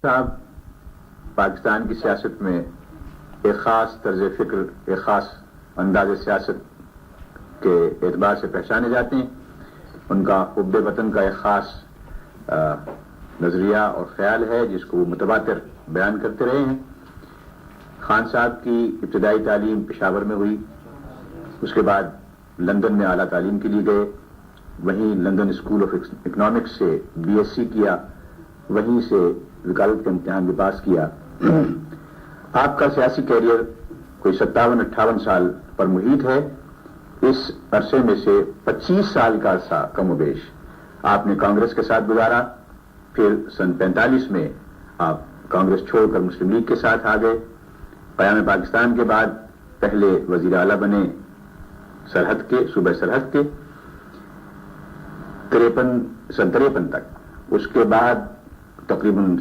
صاحب پاکستان کی سیاست میں ایک خاص طرز فکر، ایک خاص انداز سیاست کے اعتبار سے پہچانے جاتے ہیں. ان کا حب وطن کا ایک خاص نظریہ اور خیال ہے جس کو وہ متواتر بیان کرتے رہے ہیں. خان صاحب کی ابتدائی تعلیم پشاور میں ہوئی، اس کے بعد لندن میں اعلیٰ تعلیم کے لیے گئے، وہیں لندن اسکول آف اکنامکس سے BSc کیا، وہیں سے وکالت کا امتحان بھی پاس کیا. آپ کا سیاسی کیریئر کوئی 57-58 سال پر محیط ہے. اس عرصے میں سے 25 سال کا عرصہ کم و بیش آپ نے کانگریس کے ساتھ گزارا. پھر سن 45 میں آپ کانگریس چھوڑ کر مسلم لیگ کے ساتھ آ گئے. قیام پاکستان کے بعد پہلے وزیر اعلیٰ بنے سرحد کے، صوبہ سرحد کے 53 تک. اس کے بعد تقریباً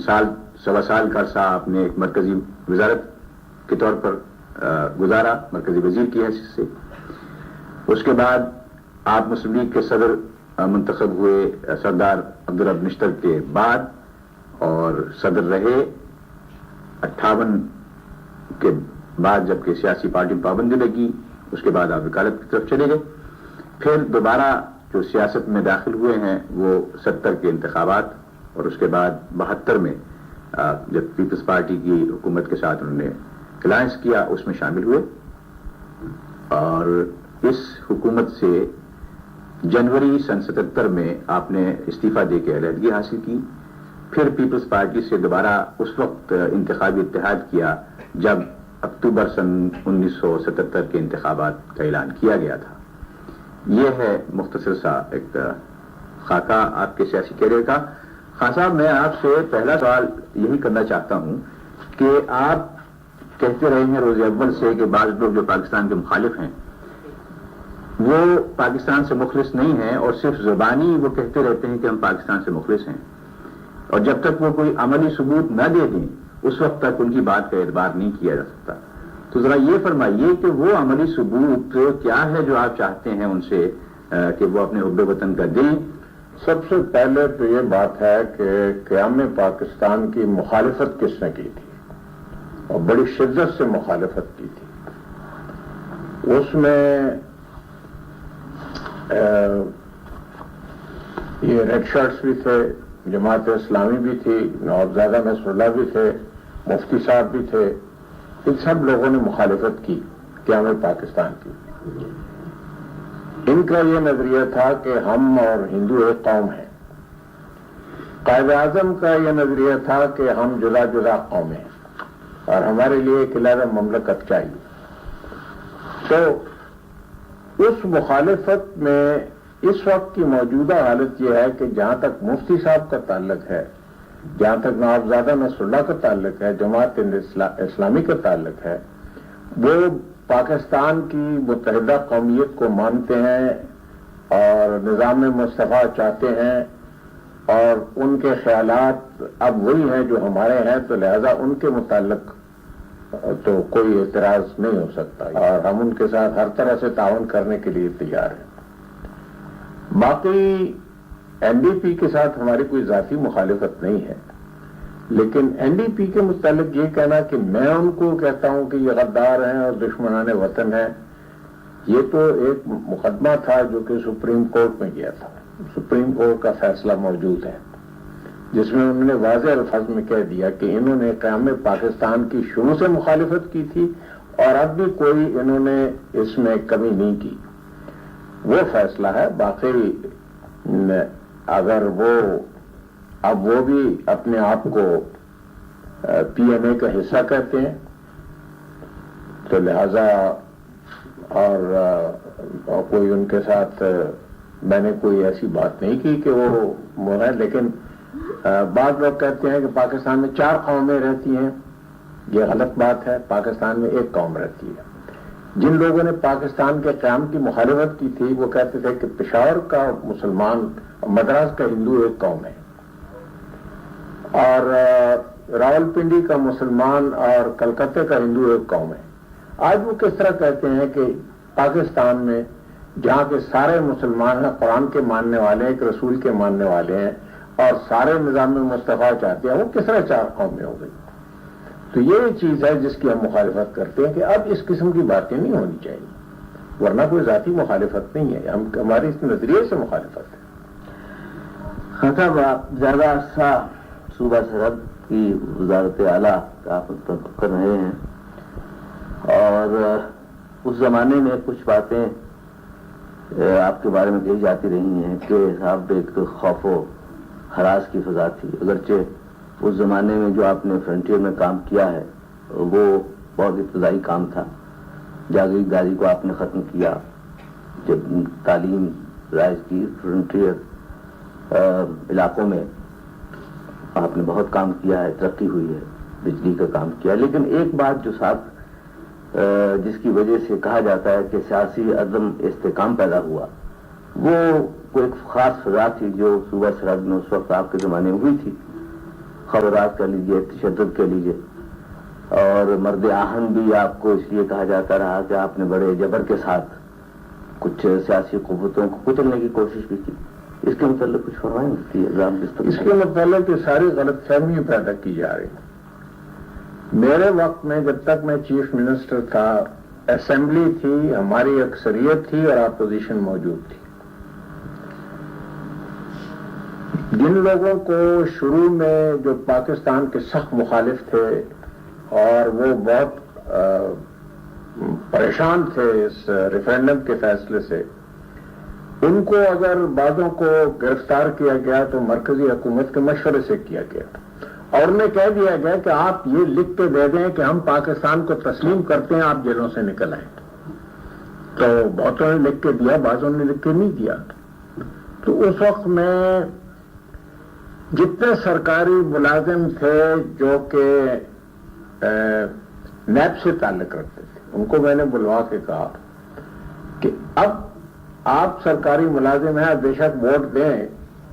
سوا سال کا عرصہ آپ نے ایک مرکزی وزارت کے طور پر گزارا، مرکزی وزیر کی حیثیت سے. اس کے بعد آپ مسلم لیگ کے صدر منتخب ہوئے سردار عبدالرب نشتر کے بعد، اور صدر رہے 58 کے بعد جبکہ سیاسی پارٹی میں پابندی لگی. اس کے بعد آپ وکالت کی طرف چلے گئے. پھر دوبارہ جو سیاست میں داخل ہوئے ہیں وہ 70 کے انتخابات اور اس کے بعد 72 میں جب پیپلز پارٹی کی حکومت کے ساتھ انہوں نے الائنس کیا اس میں شامل ہوئے. اور اس حکومت سے جنوری سن 77 میں آپ نے استعفیٰ دے کے علیحدگی حاصل کی. پھر پیپلز پارٹی سے دوبارہ اس وقت انتخابی اتحاد کیا جب اکتوبر سن 1977 کے انتخابات کا اعلان کیا گیا تھا. یہ ہے مختصر سا ایک خاکہ آپ کے سیاسی کیریئر کا. خان صاحب، میں آپ سے پہلا سوال یہی کرنا چاہتا ہوں کہ آپ کہتے رہے ہیں روز اول سے کہ بعض لوگ جو پاکستان کے مخالف ہیں وہ پاکستان سے مخلص نہیں ہیں، اور صرف زبانی وہ کہتے رہتے ہیں کہ ہم پاکستان سے مخلص ہیں، اور جب تک وہ کوئی عملی ثبوت نہ دے دیں اس وقت تک ان کی بات کا اعتبار نہیں کیا جا سکتا. تو ذرا یہ فرمائیے کہ وہ عملی ثبوت کیا ہے جو آپ چاہتے ہیں ان سے کہ وہ اپنے حب وطن کا دیں. سب سے پہلے تو یہ بات ہے کہ قیام پاکستان کی مخالفت کس نے کی تھی، اور بڑی شدت سے مخالفت کی تھی. اس میں یہ ریڈ شرٹس بھی تھے، جماعت اسلامی بھی تھی، نوابزادہ نصر اللہ بھی تھے، مفتی صاحب بھی تھے. ان سب لوگوں نے مخالفت کی قیام پاکستان کی. ان کا یہ نظریہ تھا کہ ہم اور ہندو ایک قوم ہیں. قائد اعظم کا یہ نظریہ تھا کہ ہم جدا جدا قومیں ہیں اور ہمارے لیے ایک علیحدہ مملکت چاہیے. تو اس مخالفت میں اس وقت کی موجودہ حالت یہ ہے کہ جہاں تک مفتی صاحب کا تعلق ہے، جہاں تک نوابزادہ نصر اللہ کا تعلق ہے، جماعت اسلامی کا تعلق ہے، وہ پاکستان کی متحدہ قومیت کو مانتے ہیں اور نظام مصطفیٰ چاہتے ہیں، اور ان کے خیالات اب وہی ہیں جو ہمارے ہیں. تو لہذا ان کے متعلق تو کوئی اعتراض نہیں ہو سکتا، اور ہم ان کے ساتھ ہر طرح سے تعاون کرنے کے لیے تیار ہیں. باقی NDP کے ساتھ ہماری کوئی ذاتی مخالفت نہیں ہے، لیکن NDP کے متعلق یہ کہنا کہ میں ان کو کہتا ہوں کہ یہ غدار ہیں اور دشمنان وطن ہیں، یہ تو ایک مقدمہ تھا جو کہ سپریم کورٹ میں گیا تھا. سپریم کورٹ کا فیصلہ موجود ہے جس میں انہوں نے واضح الفاظ میں کہہ دیا کہ انہوں نے قیام پاکستان کی شروع سے مخالفت کی تھی اور اب بھی کوئی انہوں نے اس میں کمی نہیں کی. وہ فیصلہ ہے. باقی اگر اب وہ بھی اپنے آپ کو PMA کا حصہ کہتے ہیں تو لہذا اور کوئی ان کے ساتھ میں نے کوئی ایسی بات نہیں کی کہ وہ ہے. لیکن بعض لوگ کہتے ہیں کہ پاکستان میں 4 قومیں رہتی ہیں. یہ غلط بات ہے. پاکستان میں ایک قوم رہتی ہے. جن لوگوں نے پاکستان کے قیام کی مخالفت کی تھی وہ کہتے تھے کہ پشاور کا مسلمان، مدراس کا ہندو ایک قوم ہے، اور راولپنڈی کا مسلمان اور کلکتہ کا ہندو ایک قوم ہے. آج وہ کس طرح کہتے ہیں کہ پاکستان میں جہاں کے سارے مسلمان ہیں، قرآن کے ماننے والے ہیں، ایک رسول کے ماننے والے ہیں، اور سارے نظام مصطفیٰ چاہتے ہیں، وہ کس طرح 4 قومیں ہو گئی؟ تو یہ چیز ہے جس کی ہم مخالفت کرتے ہیں کہ اب اس قسم کی باتیں نہیں ہونی چاہیے، ورنہ کوئی ذاتی مخالفت نہیں ہے، ہماری اس نظریے سے مخالفت ہے۔ خان صاحب، آپ زیادہ عرصہ صوبہ سرحد کی وزارت اعلیٰ کا آپ کر رہے ہیں، اور اس زمانے میں کچھ باتیں آپ کے بارے میں کہی جاتی رہی ہیں کہ صاحب ایک خوف و ہراس کی فضا تھی، اگرچہ اس زمانے میں جو آپ نے فرنٹیئر میں کام کیا ہے وہ بہت ابتدائی کام تھا، جاگیرداری کو آپ نے ختم کیا، جب تعلیم رائج کی فرنٹیئر علاقوں میں آپ نے بہت کام کیا ہے، ترقی ہوئی ہے، بجلی کا کام کیا، لیکن ایک بات جو ساتھ جس کی وجہ سے کہا جاتا ہے کہ سیاسی عدم استحکام پیدا ہوا، وہ کوئی ایک خاص فضا تھی جو صوبہ سرحد میں اس وقت آپ کے زمانے میں ہوئی تھی، خبرات کہہ لیجیے، تشدد کہہ لیجیے، اور مرد آہن بھی آپ کو اس لیے کہا جاتا رہا کہ آپ نے بڑے جبر کے ساتھ کچھ سیاسی قوتوں کو کچلنے کی کوشش بھی کی۔ اس کے متعلق کچھ فرمائیں مفتی اعظم؟ اس کے متعلق یہ ساری غلط فہمیاں پیدا کی جا رہی ہیں۔ میرے وقت میں جب تک میں چیف منسٹر تھا، اسمبلی تھی، ہماری اکثریت تھی اور اپوزیشن موجود تھی۔ جن لوگوں کو شروع میں جو پاکستان کے سخت مخالف تھے اور وہ بہت پریشان تھے اس ریفرینڈم کے فیصلے سے، ان کو اگر بعضوں کو گرفتار کیا گیا تو مرکزی حکومت کے مشورے سے کیا گیا، اور انہیں کہہ دیا گیا کہ آپ یہ لکھ کے دے دیں کہ ہم پاکستان کو تسلیم کرتے ہیں، آپ جیلوں سے نکل آئیں۔ تو بہتوں نے لکھ کے دیا، بعضوں نے لکھ کے نہیں دیا۔ تو اس وقت میں جتنے سرکاری ملازم تھے جو کہ نیب سے تعلق رکھتے تھے، ان کو میں نے بلوا کے کہا کہ اب آپ سرکاری ملازم ہیں، بے شک ووٹ دیں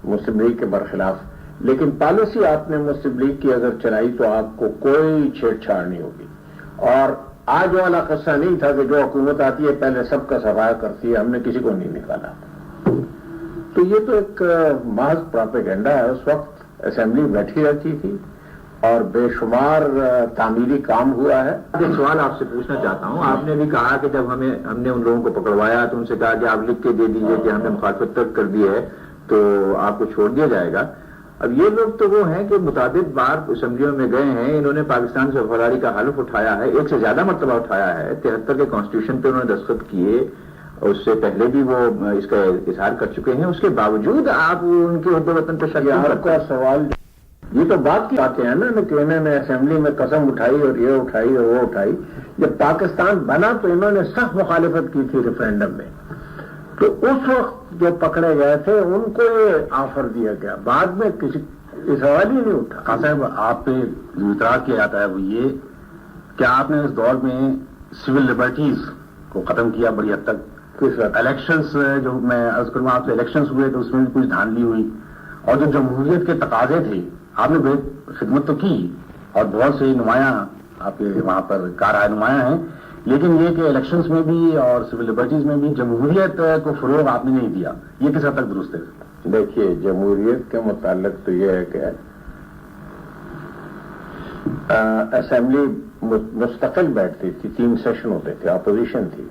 مسلم لیگ کے برخلاف، لیکن پالیسی آپ نے مسلم لیگ کی اگر چلائی تو آپ کو کوئی چھیڑ چھاڑ نہیں ہوگی۔ اور آج والا قصہ نہیں تھا کہ جو حکومت آتی ہے پہلے سب کا صفایا کرتی ہے، ہم نے کسی کو نہیں نکالا۔ تو یہ تو ایک محض پراپیگنڈا ہے۔ اس وقت اسمبلی بیٹھی رہتی تھی اور بے شمار تعمیری کام ہوا ہے۔ ایک سوال آپ سے پوچھنا چاہتا ہوں، آپ نے بھی کہا کہ جب ہم نے ان لوگوں کو پکڑوایا تو ان سے کہا کہ آپ لکھ کے دے دیجئے کہ ہم نے مخالفت ترک کر دی ہے تو آپ کو چھوڑ دیا جائے گا۔ اب یہ لوگ تو وہ ہیں کہ متعدد بار اسمبلیوں میں گئے ہیں، انہوں نے پاکستان سے وفاداری کا حلف اٹھایا ہے، 1 سے زیادہ مرتبہ اٹھایا ہے، 73 کے کانسٹیٹیوشن پہ انہوں نے دستخط کیے، اور اس سے پہلے بھی وہ اس کا اظہار کر چکے ہیں، اس کے باوجود آپ ان کے حب وطن پہ شک کا سوال، یہ تو بات کی باتیں ہیں نا کہ انہوں نے اسمبلی میں قسم اٹھائی اور یہ اٹھائی اور وہ اٹھائی۔ جب پاکستان بنا تو انہوں نے سخت مخالفت کی تھی ریفرینڈم میں، تو اس وقت جو پکڑے گئے تھے ان کو یہ آفر دیا گیا، بعد میں کسی سوال ہی نہیں اٹھا۔ خان صاحب، آپ پہ جو اعتراض کیا جاتا ہے وہ یہ کہ آپ نے اس دور میں سول لبرٹیز کو ختم کیا بڑی حد تک۔ کس وقت؟ الیکشنز، جو میں عرض کروں آپ سے، الیکشنز ہوئے تو اس میں بھی کچھ دھاندلی ہوئی، اور جو جمہوریت کے تقاضے تھے آپ نے بہت خدمت تو کی، اور بہت سے نمایاں آپ کے وہاں پر کارآ نمایاں ہیں، لیکن یہ کہ الیکشنز میں بھی اور سول لبرٹیز میں بھی جمہوریت کو فروغ آپ نے نہیں دیا، یہ کس حد تک درست ہے؟ دیکھیے، جمہوریت کے متعلق تو یہ ہے کہ اسمبلی مستقل بیٹھتی تھی، 3 سیشن ہوتے تھے، اپوزیشن تھی۔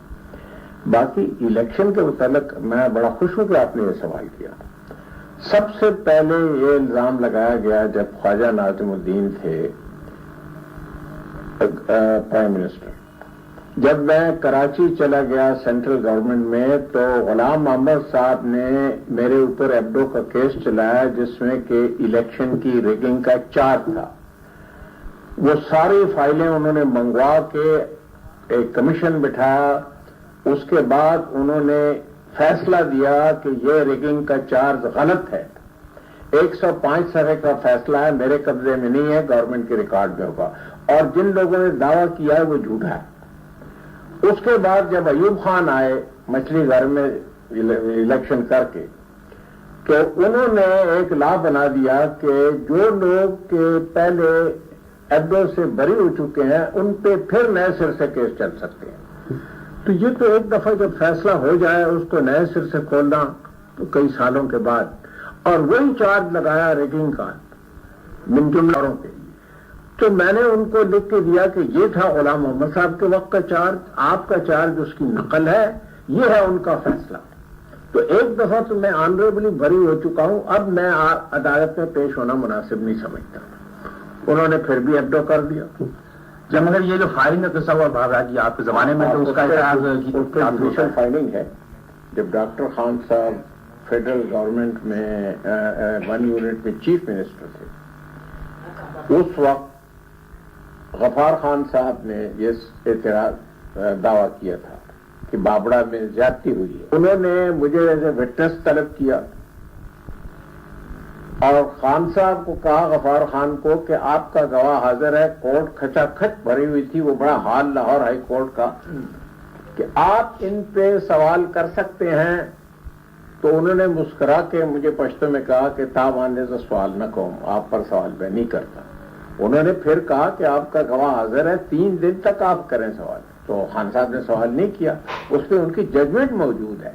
باقی الیکشن کے متعلق میں بڑا خوش ہوں کہ آپ نے یہ سوال کیا۔ سب سے پہلے یہ الزام لگایا گیا جب خواجہ ناظم الدین تھے پرائم منسٹر، جب میں کراچی چلا گیا سینٹرل گورنمنٹ میں تو غلام محمد صاحب نے میرے اوپر ایبڈو کا کیس چلایا جس میں کہ الیکشن کی ریگنگ کا چارج تھا۔ وہ ساری فائلیں انہوں نے منگوا کے ایک کمیشن بٹھایا، اس کے بعد انہوں نے فیصلہ دیا کہ یہ ریگنگ کا چارج غلط ہے۔ 105 صفحے کا فیصلہ ہے، میرے قبضے میں نہیں ہے، گورنمنٹ کے ریکارڈ میں ہوگا، اور جن لوگوں نے دعویٰ کیا ہے وہ جھوٹا ہے۔ اس کے بعد جب ایوب خان آئے مچھلی گھر میں الیکشن کر کے، تو انہوں نے ایک لا بنا دیا کہ جو لوگ کے پہلے ایبڈو سے بری ہو چکے ہیں ان پہ پھر نئے سر سے کیس چل سکتے ہیں۔ تو یہ تو ایک دفعہ جب فیصلہ ہو جائے اس کو نئے سر سے کھولنا تو کئی سالوں کے بعد، اور وہی چارج لگایا ریگنگ کا من جملوں کے لیے. تو میں نے ان کو لکھ کے دیا کہ یہ تھا غلام محمد صاحب کے وقت کا چارج, آپ کا چارج اس کی نقل ہے, یہ ہے ان کا فیصلہ. تو ایک دفعہ تو میں آنریبلی بری ہو چکا ہوں, اب میں عدالت میں پیش ہونا مناسب نہیں سمجھتا. انہوں نے پھر بھی ایبڈو کر دیا. جب مگر یہ جو فائرنگ کا قصہ ہوا بھاگا کہ آپ کے زمانے میں تو اس کا جوڈیشل فائنڈنگ ہے. جب ڈاکٹر خان صاحب فیڈرل گورنمنٹ میں 1 یونٹ میں چیف منسٹر تھے, اس وقت غفار خان صاحب نے یہ اعتراض دعویٰ کیا تھا کہ بابڑا میں زیادتی ہوئی ہے. انہوں نے مجھے ایز اے وٹنس طلب کیا اور خان صاحب کو کہا, غفار خان کو, کہ آپ کا گواہ حاضر ہے. کورٹ کھچا کھچ بھری ہوئی تھی, وہ بڑا ہال لاہور ہائی کورٹ کا, کہ آپ ان پہ سوال کر سکتے ہیں. تو انہوں نے مسکرا کے مجھے پشتو میں کہا کہ تاب آنے سے سوال نہ کہوں, آپ پر سوال میں نہیں کرتا. انہوں نے پھر کہا کہ آپ کا گواہ حاضر ہے, 3 دن تک آپ کریں سوال. تو خان صاحب نے سوال نہیں کیا. اس پہ ان کی ججمنٹ موجود ہے,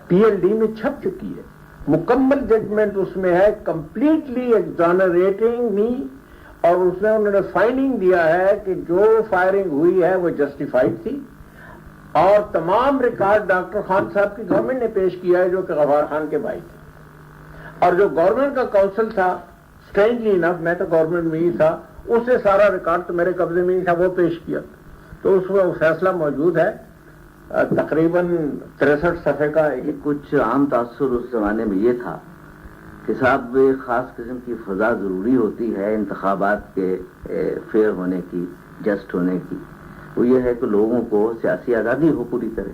PLD میں چھپ چکی ہے, مکمل ججمنٹ اس میں ہے, کمپلیٹلی ایگزانریٹنگ می. اور اس میں انہوں نے فائنڈنگ دیا ہے کہ جو فائرنگ ہوئی ہے وہ جسٹیفائڈ تھی, اور تمام ریکارڈ ڈاکٹر خان صاحب کی گورنمنٹ نے پیش کیا ہے, جو کہ غفار خان کے بھائی تھے. اور جو گورنمنٹ کا کونسل تھا, اسٹرینجلی انف, میں تو گورنمنٹ میں ہی تھا, اس سے سارا ریکارڈ تو میرے قبضے میں ہی تھا, وہ پیش کیا. تو اس میں فیصلہ موجود ہے, تقریباً 63 صفحے کا. کچھ عام تاثر اس زمانے میں یہ تھا کہ صاحب ایک خاص قسم کی فضا ضروری ہوتی ہے انتخابات کے فیئر ہونے کی, جسٹ ہونے کی. وہ یہ ہے کہ لوگوں کو سیاسی آزادی ہو پوری طرح.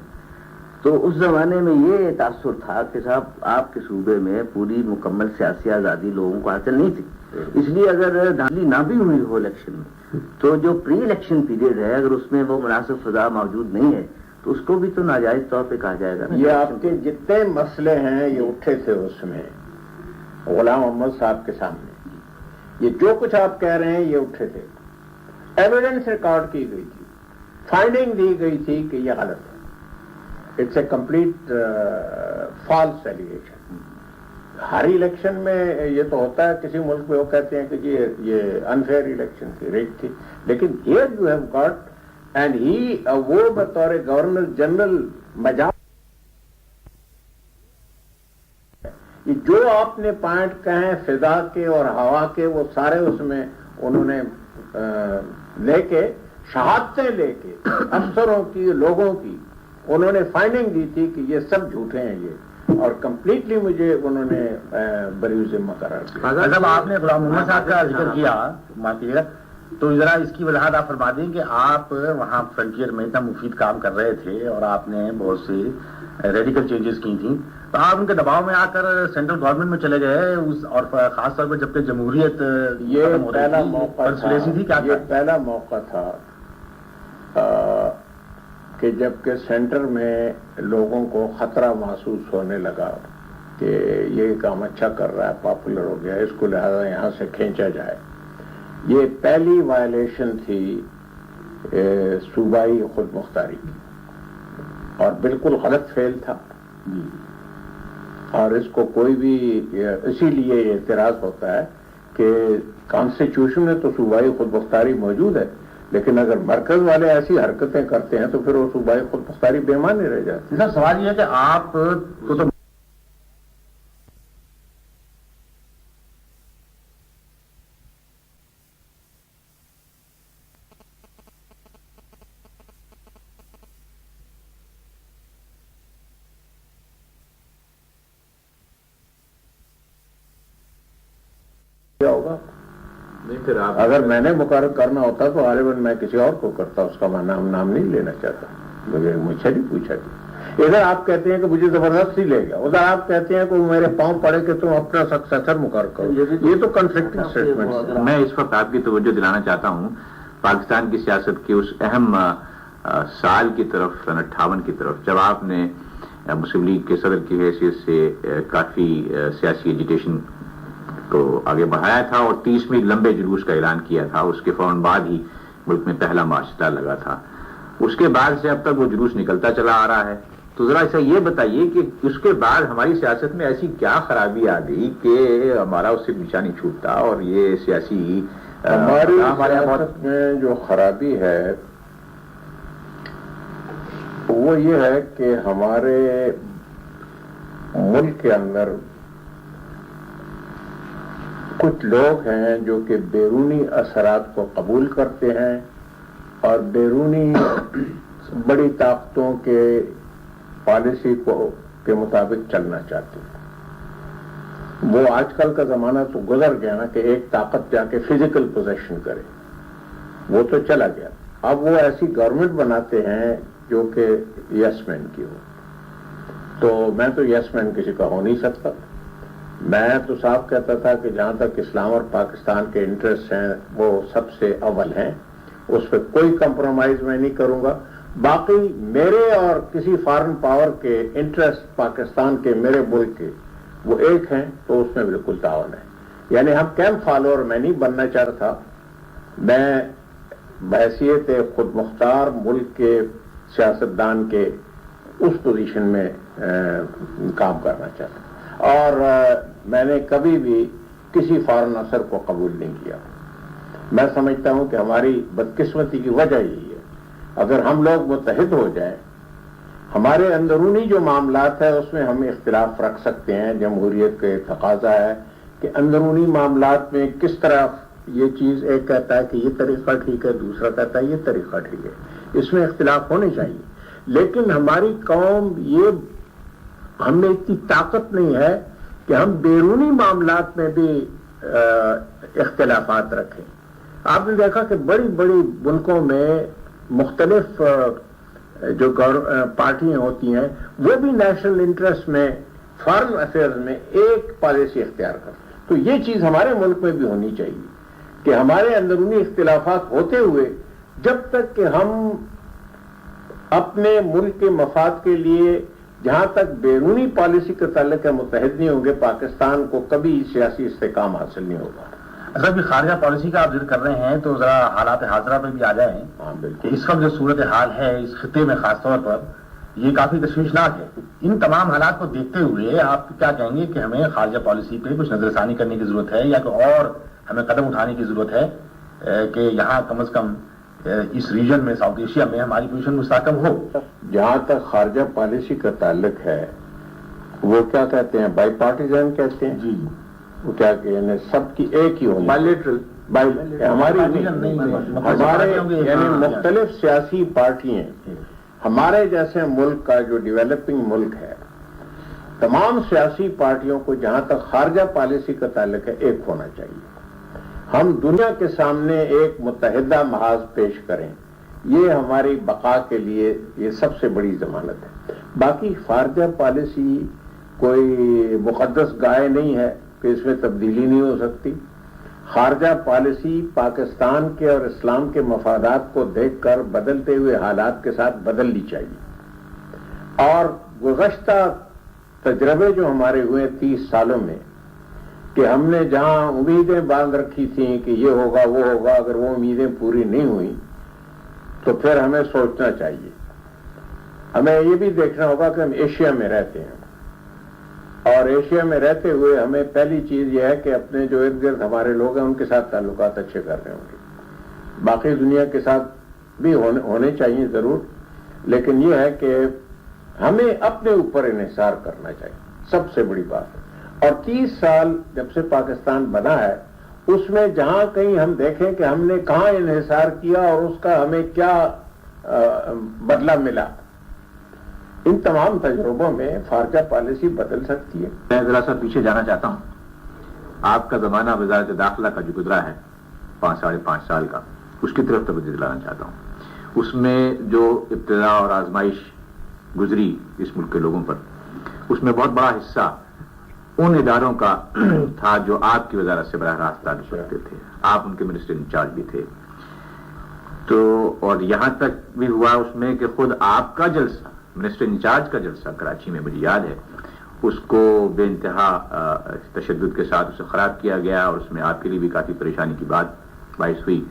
تو اس زمانے میں یہ تاثر تھا کہ صاحب آپ کے صوبے میں پوری مکمل سیاسی آزادی لوگوں کو حاصل نہیں تھی. اس لیے اگر دھاندلی نہ بھی ہوئی ہو الیکشن میں, تو جو پری الیکشن پیریڈ ہے, اگر اس میں وہ مناسب فضا موجود نہیں ہے تو اس کو بھی تو ناجائز طور پہ کہا جائے گا. یہ آپ کے جتنے مسئلے ہیں یہ اٹھے تھے اس میں غلام محمد صاحب کے سامنے. یہ جو کچھ آپ کہہ رہے ہیں یہ اٹھے تھے, ایویڈنس ریکارڈ کی گئی تھی, فائنڈنگ دی گئی تھی کہ یہ غلط ہے. It's a complete false allegation. ہر الیکشن میں یہ تو ہوتا ہے, کسی ملک میں وہ کہتے ہیں کہ جی یہ انفیئر الیکشن تھی, ریٹ تھی, لیکن here you have got and he, وہ بطور گورنر جنرل مجاز, جو آپ نے پوائنٹ کہیں فضا کے اور ہوا کے, وہ سارے اس میں انہوں نے لے کے, شہادتیں لے کے, افسروں کی, لوگوں کی, انہوں نے فائنڈنگ دی تھی کہ یہ سب جھوٹے ہیں یہ, اور کمپلیٹلی مجھے انہوں نے بری ذمہ قرار دیا. جب آپ نے غلام محمد صاحب کا ذکر کیا, معاف کیجیے گا, تو ذرا اس کی وضاحت آپ فرما دیں کہ آپ وہاں فرنٹیئر میں اتنا مفید کام کر رہے تھے اور آپ نے بہت سی ریڈیکل چینجز کی تھیں, تو آپ ان کے دباؤ میں آ کر سینٹرل گورنمنٹ میں چلے گئے, اور خاص طور پر جبکہ جمہوریت یہ پہلا موقع تھا, یہ پہلا موقع تھا کہ جبکہ سینٹر میں لوگوں کو خطرہ محسوس ہونے لگا کہ یہ کام اچھا کر رہا ہے, پاپولر ہو گیا, اس کو لہذا یہاں سے کھینچا جائے. یہ پہلی وائلیشن تھی صوبائی خود مختاری کی, اور بالکل غلط فعل تھا. اور اس کو کوئی بھی, اسی لیے یہ اعتراض ہوتا ہے کہ کانسٹیٹیوشن میں تو صوبائی خود مختاری موجود ہے, لیکن اگر مرکز والے ایسی حرکتیں کرتے ہیں تو پھر وہ صوبائی خود مختاری بے معنی رہ جاتی ہے. سر سوال یہ ہے کہ آپ کو تو کیا ہوگا. اگر میں نے مقرر کرنا ہوتا تو غالباً میں کسی اور کو کرتا, اس کا میں نام نہیں لینا چاہتا, مجھ سے نہیں پوچھا کہ ادھر آپ کہتے ہیں کہ مجھے زبردستی لے گیا, ادھر آپ کہتے ہیں کہ میرے پاؤں پڑے کہ تم اپنا سکسیسر مقرر کرو. یہ تو کنفلکٹنگ اسٹیٹمنٹ ہے. میں اس وقت آپ کی توجہ دلانا چاہتا ہوں پاکستان کی سیاست کے اس اہم سال کی طرف, سن 58 کی طرف, جب آپ نے مسلم لیگ کے صدر کی حیثیت سے کافی سیاسی ایجیٹیشن کو آگے بڑھایا تھا اور 30ویں لمبے جلوس کا اعلان کیا تھا. اس کے فوراً بعد ہی ملک میں پہلا معاشرہ لگا تھا. اس کے بعد سے اب تک وہ جلوس نکلتا چلا آ رہا ہے. تو ذرا ایسا یہ بتائیے کہ اس کے بعد ہماری سیاست میں ایسی کیا خرابی آ گئی کہ ہمارا اس سے پیچھا نہیں چھوٹتا اور یہ سیاسی ہماری سیاست میں جو خرابی ہے وہ یہ ہے کہ ہمارے ملک کے اندر کچھ لوگ ہیں جو کہ بیرونی اثرات کو قبول کرتے ہیں اور بیرونی بڑی طاقتوں کے پالیسی کے مطابق چلنا چاہتے ہیں. وہ آج کل کا زمانہ تو گزر گیا نا کہ ایک طاقت جا کے فزیکل پوزیشن کرے، وہ تو چلا گیا. اب وہ ایسی گورنمنٹ بناتے ہیں جو کہ یس مین کی ہو. تو میں تو یس مین کسی کا ہو نہیں سکتا. میں تو صاف کہتا تھا کہ جہاں تک اسلام اور پاکستان کے انٹرسٹ ہیں وہ سب سے اول ہیں، اس پہ کوئی کمپرومائز میں نہیں کروں گا. باقی میرے اور کسی فارن پاور کے انٹرسٹ پاکستان کے، میرے ملک کے، وہ ایک ہیں تو اس میں بالکل تعاون ہے. یعنی ہم کیمپ فالوور میں نہیں بننا چاہ رہا تھا، میں بحیثیت خود مختار ملک کے سیاستدان کے اس پوزیشن میں کام کرنا چاہتا. اور میں نے کبھی بھی کسی فارن اثر کو قبول نہیں کیا. میں سمجھتا ہوں کہ ہماری بدقسمتی کی وجہ یہی ہے. اگر ہم لوگ متحد ہو جائیں، ہمارے اندرونی جو معاملات ہیں اس میں ہم اختلاف رکھ سکتے ہیں. جمہوریت کا تقاضا ہے کہ اندرونی معاملات میں کس طرح یہ چیز، ایک کہتا ہے کہ یہ طریقہ ٹھیک ہے، دوسرا کہتا ہے یہ طریقہ ٹھیک ہے، اس میں اختلاف ہونے چاہیے. لیکن ہماری قوم ہم میں اتنی طاقت نہیں ہے کہ ہم بیرونی معاملات میں بھی اختلافات رکھیں. آپ نے دیکھا کہ بڑی بڑی ملکوں میں مختلف جو پارٹیاں ہوتی ہیں وہ بھی نیشنل انٹرسٹ میں، فارن افیئرز میں ایک پالیسی اختیار کرتے ہیں. تو یہ چیز ہمارے ملک میں بھی ہونی چاہیے کہ ہمارے اندرونی اختلافات ہوتے ہوئے جب تک کہ ہم اپنے ملک کے مفاد کے لیے جہاں تک بیرونی پالیسی کا تعلق ہے متحد نہیں ہوں گے، پاکستان کو کبھی سیاسی استحکام حاصل نہیں ہوگا. اصل بھی خارجہ پالیسی کا آپ ذکر کر رہے ہیں تو ذرا حالات حاضرہ پہ بھی آ جائیں. ہاں بالکل. کہ اس وقت جو صورتحال ہے اس خطے میں خاص طور پر یہ کافی تشویشناک ہے. ان تمام حالات کو دیکھتے ہوئے آپ کیا کہیں گے کہ ہمیں خارجہ پالیسی پہ کچھ نظر ثانی کرنے کی ضرورت ہے یا کہ اور ہمیں قدم اٹھانے کی ضرورت ہے کہ یہاں کم از کم اس ریجن میں، ساؤتھ ایشیا میں ہماری پوزیشن مستحکم ہو؟ جہاں تک خارجہ پالیسی کا تعلق ہے وہ کیا کہتے ہیں، بائی پارٹیزن کہتے ہیں. جی وہ کیا کہ یعنی سب کی ایک ہی ہونی، بائیلیٹرل. ہمارے یعنی مختلف سیاسی پارٹیاں ہمارے جیسے ملک کا جو ڈیولپنگ ملک ہے، تمام سیاسی پارٹیوں کو جہاں تک خارجہ پالیسی کا تعلق ہے ایک ہونا چاہیے. ہم دنیا کے سامنے ایک متحدہ محاذ پیش کریں، یہ ہماری بقا کے لیے یہ سب سے بڑی ضمانت ہے. باقی خارجہ پالیسی کوئی مقدس گائے نہیں ہے کہ اس میں تبدیلی نہیں ہو سکتی. خارجہ پالیسی پاکستان کے اور اسلام کے مفادات کو دیکھ کر بدلتے ہوئے حالات کے ساتھ بدلنی چاہیے. اور گزشتہ تجربے جو ہمارے ہوئے 30 سالوں میں کہ ہم نے جہاں امیدیں باندھ رکھی تھیں کہ یہ ہوگا وہ ہوگا، اگر وہ امیدیں پوری نہیں ہوئی تو پھر ہمیں سوچنا چاہیے. ہمیں یہ بھی دیکھنا ہوگا کہ ہم ایشیا میں رہتے ہیں اور ایشیا میں رہتے ہوئے ہمیں پہلی چیز یہ ہے کہ اپنے جو ارد گرد ہمارے لوگ ہیں ان کے ساتھ تعلقات اچھے کرنے ہوں گے. باقی دنیا کے ساتھ بھی ہونے چاہیے ضرور، لیکن یہ ہے کہ ہمیں اپنے اوپر انحصار کرنا چاہیے، سب سے بڑی بات ہے. اور 30 سال جب سے پاکستان بنا ہے اس میں جہاں کہیں ہم دیکھیں کہ ہم نے کہاں انحصار کیا اور اس کا ہمیں کیا بدلہ ملا، ان تمام تجربوں میں خارجہ پالیسی بدل سکتی ہے. میں ذرا سا پیچھے جانا چاہتا ہوں. آپ کا زمانہ وزارت داخلہ کا جو گزرا ہے 5-5.5 سال کا، اس کی طرف توجہ دلانا چاہتا ہوں. اس میں جو ابتدا اور آزمائش گزری اس ملک کے لوگوں پر، اس میں بہت بڑا حصہ ان اداروں کا تھا جو آپ کی وزارت سے براہ راست تعلق رکھتے تھے. آپ ان کے منسٹر انچارج بھی تھے. تو اور یہاں تک بھی ہوا اس میں کہ خود آپ کا جلسہ، منسٹر انچارج کا جلسہ کراچی میں مجھے یاد ہے، اس کو بے انتہا تشدد کے ساتھ اسے خراب کیا گیا اور اس میں آپ کے لیے بھی کافی پریشانی کی بات باعث ہوئی.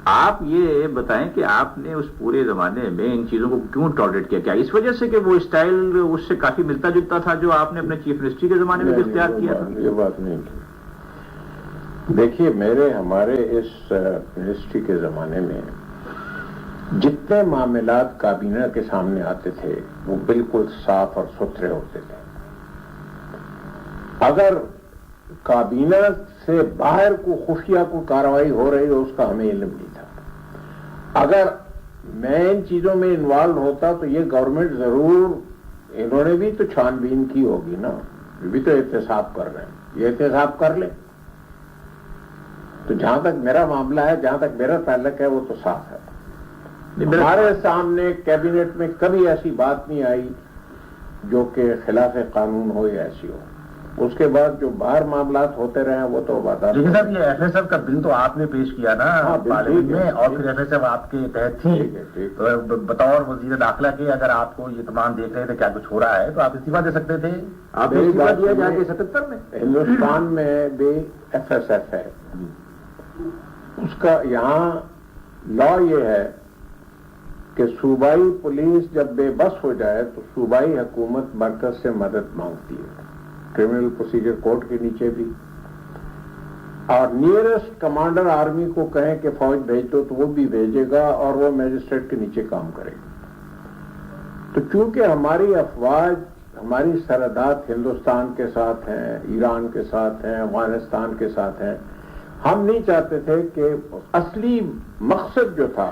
آپ یہ بتائیں کہ آپ نے اس پورے زمانے میں ان چیزوں کو کیوں ٹالریٹ کیا؟ کیا اس وجہ سے کہ وہ اسٹائل اس سے کافی ملتا جلتا تھا جو آپ نے اپنے چیف منسٹری کے زمانے میں بھی اختیار کیا تھا؟ یہ بات نہیں کی. دیکھیے ہمارے اس منسٹری کے زمانے میں جتنے معاملات کابینہ کے سامنے آتے تھے وہ بالکل صاف اور ستھرے ہوتے تھے. اگر کابینہ سے باہر کو خفیہ کو کارروائی ہو رہی ہو اس کا ہمیں علم نہیں تھا. اگر میں ان چیزوں میں انوالو ہوتا تو یہ گورنمنٹ ضرور انہوں نے بھی تو چھان بین کی ہوگی نا, یہ بھی تو احتساب کر رہے ہیں, یہ احتساب کر لیں. تو جہاں تک میرا معاملہ ہے, جہاں تک میرا تعلق ہے وہ تو صاف ہے. ہمارے سامنے کیبنٹ میں کبھی ایسی بات نہیں آئی جو کہ خلاف قانون ہو یا ایسی ہو. اس کے بعد جو باہر معاملات ہوتے رہے ہیں وہ تو بات. لیکن صاحب یہ ایف ایس ایف کا بل تو آپ نے پیش کیا نا پارلیمنٹ میں, اور پھر ایف ایس ایف آپ کے تحت تھی. بطور وزیر داخلہ کے اگر آپ کو یہ تمام دیکھ رہے تھے کیا کچھ ہو رہا ہے تو آپ استعفیٰ دے سکتے تھے. آپ نے استعفیٰ دیا جا کے 77 میں. ہندوستان میں بھی ایف ایس ایف ہے, اس کا یہاں لا یہ ہے کہ صوبائی پولیس جب بے بس ہو جائے تو صوبائی حکومت مرکز سے مدد مانگتی ہے, کرمنل پروسیجر کوڈ کے نیچے بھی. اور نیئرسٹ کمانڈر آرمی کو کہیں کہ فوج بھیج دو تو وہ بھی بھیجے گا اور وہ میجسٹریٹ کے نیچے کام کرے گا. تو چونکہ ہماری افواج, ہماری سرحدات ہندوستان کے ساتھ ہیں, ایران کے ساتھ ہیں, افغانستان کے ساتھ ہیں, ہم نہیں چاہتے تھے کہ اصلی مقصد جو تھا,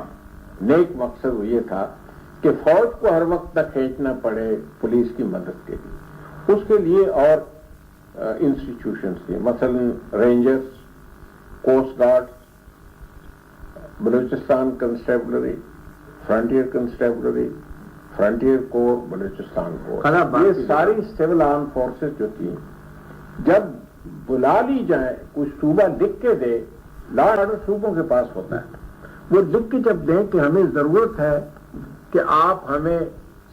نیک مقصد وہ یہ تھا کہ فوج کو ہر وقت تک کھینچنا پڑے پولیس کی مدد کے لیے. اس کے لیے اور انسٹیٹیوشنز تھے, مثلا rangers, coast guard, Balochistan constabulary, frontier constabulary, frontier corps, Balochistan corps, یہ ساری سول آرم فورسز جو تھیں جب بلا لی جائیں, کوئی صوبہ لکھ کے دے, لا آرڈر صوبوں کے پاس ہوتا ہے, وہ لکھ کے جب دیں کہ ہمیں ضرورت ہے کہ آپ ہمیں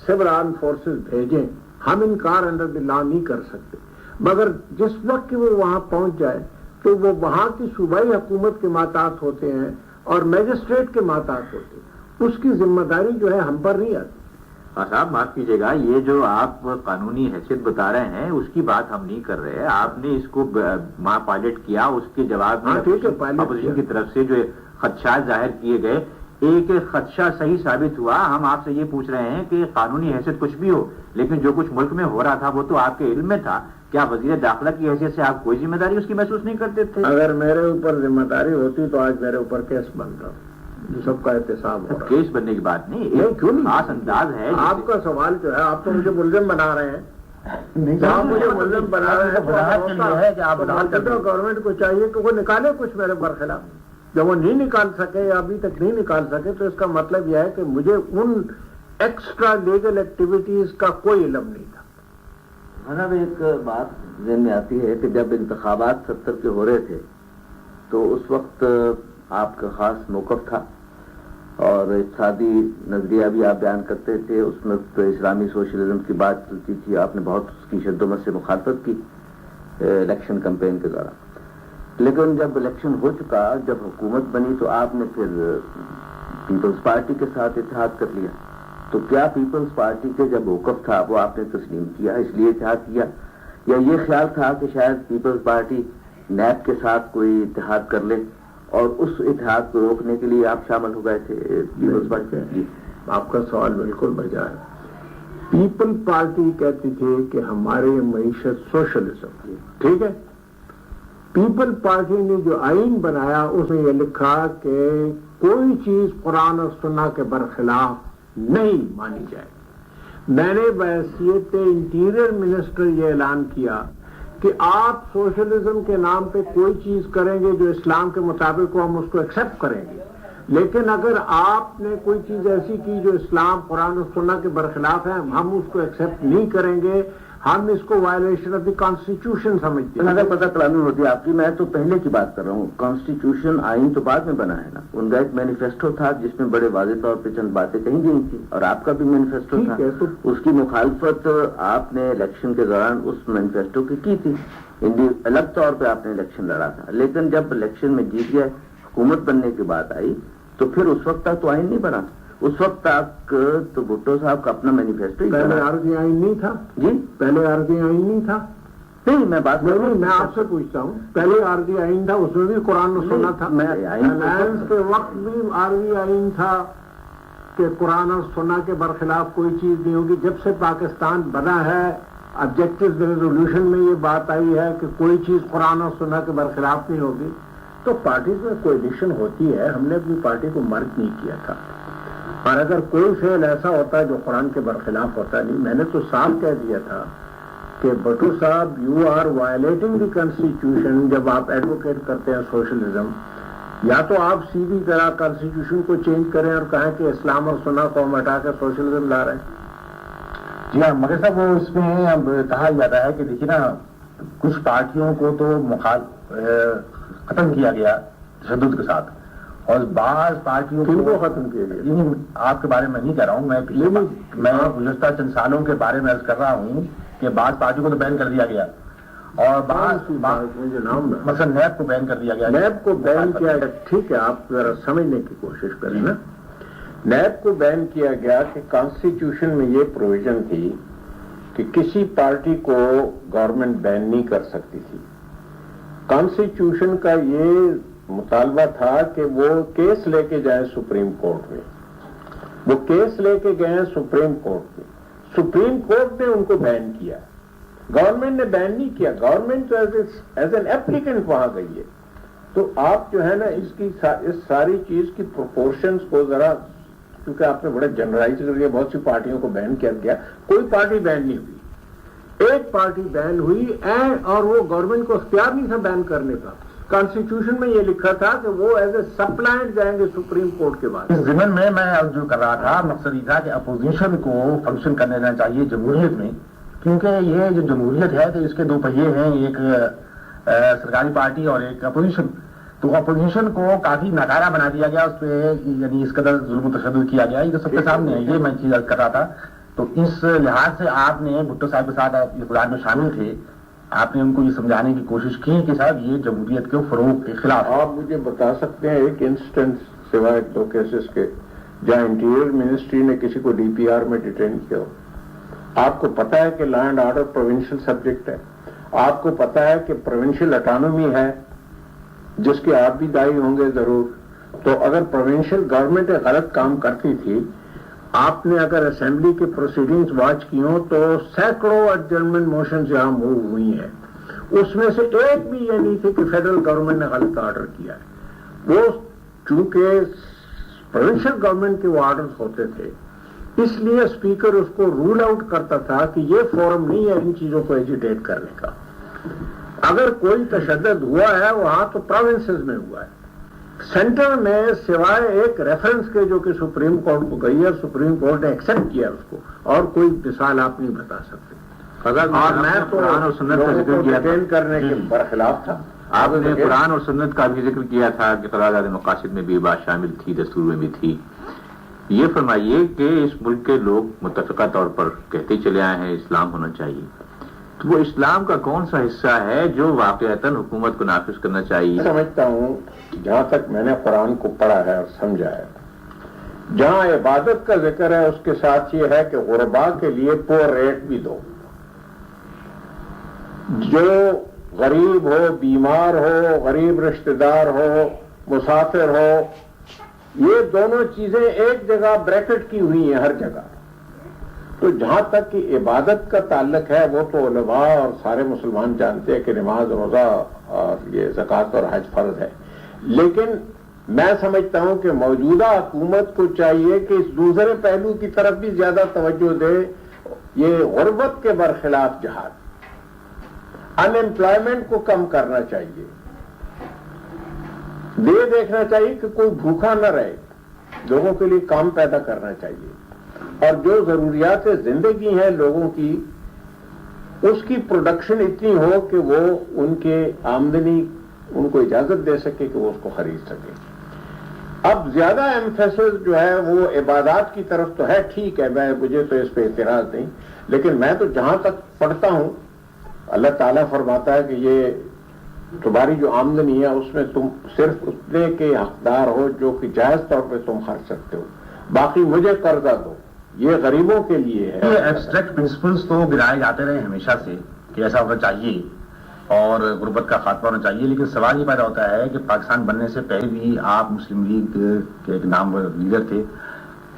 سول آرم فورسز بھیجیں, ہم انکار انڈر دی لا نہیں کر سکتے. مگر جس وقت کہ وہ وہاں پہنچ جائے تو وہ وہاں کی صوبائی حکومت کے ماتحت ہوتے ہیں اور میجسٹریٹ کے ماتحت ہوتے ہیں, اس کی ذمہ داری جو ہے ہم پر نہیں آتی. ہاں صاحب معاف کیجیے گا, یہ جو آپ قانونی حیثیت بتا رہے ہیں اس کی بات ہم نہیں کر رہے. آپ نے اس کو پائلٹ کیا, اس کے جواب میں اپوزیشن کی طرف سے جو خدشات ظاہر کیے گئے, ایک خدشہ صحیح ثابت ہوا. ہم آپ سے یہ پوچھ رہے ہیں کہ قانونی حیثیت کچھ بھی ہو, لیکن جو کچھ ملک میں ہو رہا تھا وہ تو آپ کے علم میں تھا. کیا وزیر داخلہ کی حیثیت سے آپ کوئی ذمہ داری اس کی محسوس نہیں کرتے تھے؟ اگر میرے اوپر ذمہ داری ہوتی تو آج میرے اوپر کیس بن رہا, جو سب کا احتساب ہو رہا. کیس بننے کی بات نہیں, کیوں نہیں, خاص انداز ہے. آپ کا سوال جو ہے, آپ تو مجھے ملزم بنا رہے ہیں, آپ مجھے ملزم بنا رہے ہیں. گورنمنٹ کو چاہیے کہ وہ نکالے کچھ میرے برخلاف. جب وہ نہیں نکال سکے یا ابھی تک نہیں نکال سکے تو اس کا مطلب یہ ہے کہ مجھے ان ایکسٹرا لیگل ایکٹیویٹیز کا کوئی علم نہیں تھا. جناب ایک بات ذہن میں آتی ہے کہ جب انتخابات 70 کے ہو رہے تھے تو اس وقت آپ کا خاص موقف تھا اور اتحادی نظریہ بھی آپ بیان کرتے تھے. اس وقت اسلامی سوشلزم کی بات چلتی تھی, آپ نے بہت اس کی شد و مت سے مخالفت کی الیکشن کمپین کے دوران. لیکن جب الیکشن ہو چکا, جب حکومت بنی تو آپ نے پھر پیپلز پارٹی کے ساتھ اتحاد کر لیا. تو کیا پیپلز پارٹی کے جب موقف تھا وہ آپ نے تسلیم کیا, اس لیے اتحاد کیا, یا یہ خیال تھا کہ شاید پیپلز پارٹی نیب کے ساتھ کوئی اتحاد کر لے اور اس اتحاد کو روکنے کے لیے آپ شامل ہو گئے تھے پیپلز پارٹی؟ جی, آپ کا سوال بالکل بجا ہے. پیپل پارٹی کہتی تھی کہ ہماری معیشت سوشلزم, ٹھیک ہے. پیپل پارٹی نے جو آئین بنایا اس میں یہ لکھا کہ کوئی چیز قرآن اور سنت کے برخلاف نہیں مانی جائے. میں نے بحیثیت انٹیریئر منسٹر یہ اعلان کیا کہ آپ سوشلزم کے نام پہ کوئی چیز کریں گے جو اسلام کے مطابق ہو, ہم اس کو ایکسیپٹ کریں گے. لیکن اگر آپ نے کوئی چیز ایسی کی جو اسلام قرآن اور سنت کے برخلاف ہے, ہم اس کو ایکسیپٹ نہیں کریں گے. ہم اس کو وائلیشن آف دی کانسٹیٹیوشن سمجھتے ہیں. اگر پتہ قانون ہوتی ہے آپ کی, میں تو پہلے کی بات کر رہا ہوں. کانسٹیٹیوشن آئین تو بعد میں بنا ہے نا. ان کا ایک مینیفیسٹو تھا جس میں بڑے واضح طور پہ چند باتیں کہی گئی تھیں, اور آپ کا بھی مینیفیسٹو تھا. اس کی مخالفت آپ نے الیکشن کے دوران اس مینیفیسٹو کی تھی. الگ طور پہ آپ نے الیکشن لڑا تھا, لیکن جب الیکشن میں جیت گئے حکومت بننے کی بات آئی تو پھر اس وقت تک تو آئین نہیں بنا. اس وقت تک تو بھٹو صاحب کا اپنا مینیفیسٹو ہی پہلے عارضی آئین نہیں تھا. جی پہلے عارضی آئین نہیں تھا. نہیں میں بات کر رہا ہوں, میں آپ سے پوچھتا ہوں, پہلے عارضی آئین تھا, اس میں بھی قرآن و سنت تھا. الائنس کے وقت بھی عارضی آئین تھا کہ قرآن اور سنت کے برخلاف کوئی چیز نہیں ہوگی. جب سے پاکستان بنا ہے آبجیکٹو ریزولوشن میں یہ بات آئی ہے کہ کوئی چیز قرآن اور سنت کے برخلاف نہیں ہوگی. تو پارٹیز میں کولیشن ہوتی ہے, ہم نے اپنی پارٹی کو مرج نہیں کیا تھا. اور اگر کوئی فعل ایسا ہوتا ہے جو قرآن کے برخلاف ہوتا نہیں, میں نے تو صاف کہہ دیا تھا کہ بٹو صاحب you are violating the constitution. جب آپ ایڈوکیٹ کرتے ہیں سوشلزم, یا تو آپ سیدھی طرح کانسٹیٹیوشن کو چینج کریں اور کہیں کہ اسلام اور سنت کو ہم ہٹا کے سوشلزم لا رہے ہیں. جی ہاں, مگر صاحب وہ اس میں اب کہا جاتا ہے کہ دیکھیے نا, کچھ پارٹیوں کو تو ختم کیا گیا تشدد کے ساتھ, اور بعض پارٹیوں کو ختم کیا گیا. آپ کے بارے میں نہیں کہہ رہا ہوں, میں گزشتہ چند سالوں کے بارے میں عرض کر رہا ہوں کہ بعض پارٹیوں کو تو بین کر دیا گیا, اور مثلا نیب کو بین کر دیا گیا. نیب کو بین کیا گیا, ٹھیک ہے, آپ ذرا سمجھنے کی کوشش کریں نا. نیب کو بین کیا گیا کہ کانسٹیٹیوشن میں یہ پروویژن تھی کہ کسی پارٹی کو گورنمنٹ بین نہیں کر سکتی تھی. کانسٹیٹیوشن کا یہ مطالبہ تھا کہ وہ کیس لے کے جائیں سپریم کورٹ میں. وہ کیس لے کے گئے سپریم کورٹ میں, سپریم کورٹ نے ان کو بین کیا. گورنمنٹ نے بین نہیں کیا, گورنمنٹ ایز این ایپلیکینٹ وہاں گئی ہے. تو آپ جو ہے نا اس ساری چیز کی پروپورشنز کو ذرا, کیونکہ آپ نے بڑا جنرلائز کر دیا, بہت سی پارٹیوں کو بین کیا گیا, کوئی پارٹی بین نہیں ہوئی. ایک پارٹی بین ہوئی, اور وہ گورنمنٹ کو اختیار نہیں تھا بین کرنے کا. کانسٹیٹیوشن میں یہ لکھا تھا کہ وہ ایز اے سپلائنٹ جائیں گے سپریم کورٹ کے بعد. اس ضمن میں جو کر رہا تھا, مقصد یہ تھا کہ اپوزیشن کو فنکشن کرنے دینا چاہیے جمہوریت میں, کیونکہ یہ جو جمہوریت ہے تو اس کے دو پہیے ہیں, ایک سرکاری پارٹی اور ایک اپوزیشن. تو اپوزیشن کو کافی ناکارہ بنا دیا گیا, اس پہ یعنی اس قدر ظلم و تشدد کیا گیا, یہ تو سب کے سامنے ہے. یہ میں چیز کر رہا تھا. تو اس لحاظ سے آپ نے بھٹو صاحب کے ساتھ اقتدار میں شامل تھے, آپ نے ان کو یہ سمجھانے کی کوشش کی کہ صاحب یہ جمہوریت کے فروغ کے خلاف. آپ مجھے بتا سکتے ہیں ایک انسٹنس سوائے 2 کیسز کے جہاں انٹیریئر منسٹری نے کسی کو ڈی پی آر میں ڈیٹین کیا ہو؟ آپ کو پتا ہے کہ law and order provincial subject ہے, آپ کو پتا ہے کہ پروونشل اٹانومی ہے جس کے آپ بھی دائی ہوں گے ضرور. تو اگر پروونشل گورنمنٹ غلط کام کرتی تھی, آپ نے اگر اسمبلی کے پروسیڈنگز واچ کی ہوں تو سینکڑوں ایڈجرنمنٹ موشنز یہاں موو ہوئی ہیں, اس میں سے ایک بھی یہ نہیں تھی کہ فیڈرل گورنمنٹ نے غلط آرڈر کیا ہے. وہ چونکہ پروونشل گورنمنٹ کے وہ آرڈرز ہوتے تھے, اس لیے اسپیکر اس کو رول آؤٹ کرتا تھا کہ یہ فورم نہیں ہے ان چیزوں کو ایجیٹیٹ کرنے کا. اگر کوئی تشدد ہوا ہے وہاں تو پروونسز میں ہوا ہے, سینٹر میں سوائے ایک ریفرنس کے جو کہ سپریم کورٹ کو گئی ہے, سپریم کورٹ نے ایکسپٹ کیا اس کو, اور کوئی مثال آپ نہیں بتا سکتے. اور میں تو قرآن اور سنت کا ذکر کیا ڈیٹین کرنے کے برخلاف تھا. آپ نے قرآن اور سنت کا بھی ذکر کیا تھا کہ قرارداد مقاصد میں بھی بات شامل تھی, دستور میں بھی تھی. یہ فرمائیے کہ اس ملک کے لوگ متفقہ طور پر کہتے چلے آئے ہیں اسلام ہونا چاہیے, تو وہ اسلام کا کون سا حصہ ہے جو واقعتاً حکومت کو نافذ کرنا چاہیے؟ سمجھتا ہوں جہاں تک میں نے قرآن کو پڑھا ہے اور سمجھا ہے, جہاں عبادت کا ذکر ہے اس کے ساتھ یہ ہے کہ غرباء کے لیے پور ریٹ بھی دو. جو غریب ہو, بیمار ہو, غریب رشتہ دار ہو, مسافر ہو, یہ دونوں چیزیں ایک جگہ بریکٹ کی ہوئی ہیں ہر جگہ. تو جہاں تک کہ عبادت کا تعلق ہے وہ تو علماء اور سارے مسلمان جانتے ہیں کہ نماز, روزہ اور یہ زکوٰۃ اور حج فرض ہے. لیکن میں سمجھتا ہوں کہ موجودہ حکومت کو چاہیے کہ اس دوسرے پہلو کی طرف بھی زیادہ توجہ دے, یہ غربت کے برخلاف جہاد, ان ایمپلائمنٹ کو کم کرنا چاہیے, یہ دیکھنا چاہیے کہ کوئی بھوکا نہ رہے, لوگوں کے لیے کام پیدا کرنا چاہیے, اور جو ضروریات زندگی ہیں لوگوں کی اس کی پروڈکشن اتنی ہو کہ وہ ان کے آمدنی ان کو اجازت دے سکے کہ وہ اس کو خرید سکے. اب زیادہ ایمفیسس جو ہے وہ عبادات کی طرف تو ہے, ٹھیک ہے, مجھے تو اس پہ اعتراض نہیں, لیکن میں تو جہاں تک پڑھتا ہوں اللہ تعالیٰ فرماتا ہے کہ یہ تمہاری جو آمدنی ہے اس میں تم صرف اتنے کے حقدار ہو جو کہ جائز طور پہ تم خرچ سکتے ہو، باقی مجھے قرضہ دو، یہ غریبوں کے لیے ہے۔ یہ ایبسٹریکٹ پرنسپلز تو گرائے جاتے رہے ہمیشہ سے کہ ایسا ہونا چاہیے اور غربت کا خاتمہ ہونا چاہیے، لیکن سوال یہ پیدا ہوتا ہے کہ پاکستان بننے سے پہلے بھی آپ مسلم لیگ کے ایک نامور لیڈر تھے،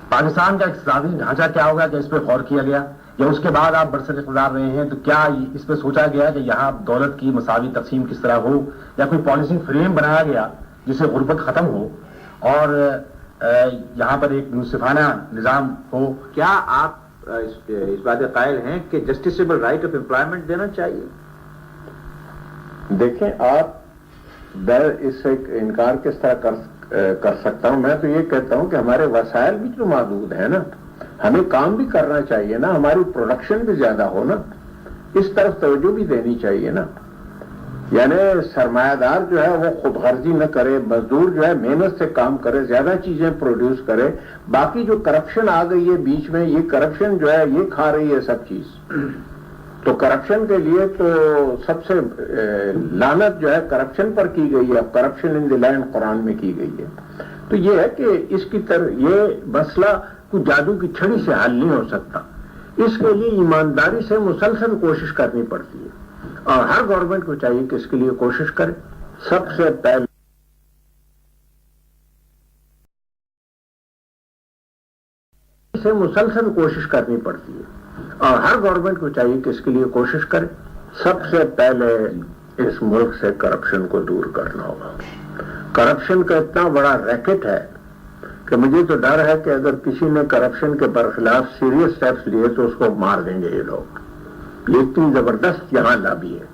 پاکستان کا اقتصادی ڈھانچہ کیا ہوگا کہ اس پہ غور کیا گیا، یا اس کے بعد آپ برسر اقتدار رہے ہیں تو کیا اس پہ سوچا گیا کہ یہاں دولت کی مساوی تقسیم کس طرح ہو، یا کوئی پالیسی فریم بنایا گیا جس سے غربت ختم ہو اور یہاں پر ایک منصفانہ نظام ہو؟ کیا آپ اس بات کے قائل ہیں کہ جسٹیسیبل رائٹ آف امپلائمنٹ دینا چاہیے؟ دیکھیں، آپ اس سے انکار کس طرح کر سکتا ہوں؟ میں تو یہ کہتا ہوں کہ ہمارے وسائل بھی تو محدود ہیں نا، ہمیں کام بھی کرنا چاہیے نا، ہماری پروڈکشن بھی زیادہ ہو نا، اس طرف توجہ بھی دینی چاہیے نا۔ یعنی سرمایہ دار جو ہے وہ خود غرضی نہ کرے، مزدور جو ہے محنت سے کام کرے، زیادہ چیزیں پروڈیوس کرے، باقی جو کرپشن آ گئی ہے بیچ میں، یہ کرپشن جو ہے یہ کھا رہی ہے سب چیز۔ تو کرپشن کے لیے تو سب سے لعنت جو ہے کرپشن پر کی گئی ہے، کرپشن ان دی لینڈ قرآن میں کی گئی ہے۔ تو یہ ہے کہ اس کی طرح یہ مسئلہ کوئی جادو کی چھڑی سے حل نہیں ہو سکتا، اس کے لیے ایمانداری سے مسلسل کوشش کرنی پڑتی ہے، اور ہر گورنمنٹ کو چاہیے کہ اس کے لیے کوشش کرے۔ سب سے پہلے مسلسل کوشش کرنی پڑتی ہے، اور ہر گورنمنٹ کو چاہیے کہ اس کے لیے کوشش کرے۔ سب سے پہلے اس ملک سے کرپشن کو دور کرنا ہوگا۔ کرپشن کا اتنا بڑا ریکٹ ہے کہ مجھے تو ڈر ہے کہ اگر کسی نے کرپشن کے برخلاف سیریس سٹیپس لیے تو اس کو مار دیں گے یہ لوگ، یہ اتنی زبردست یہاں لابی ہے۔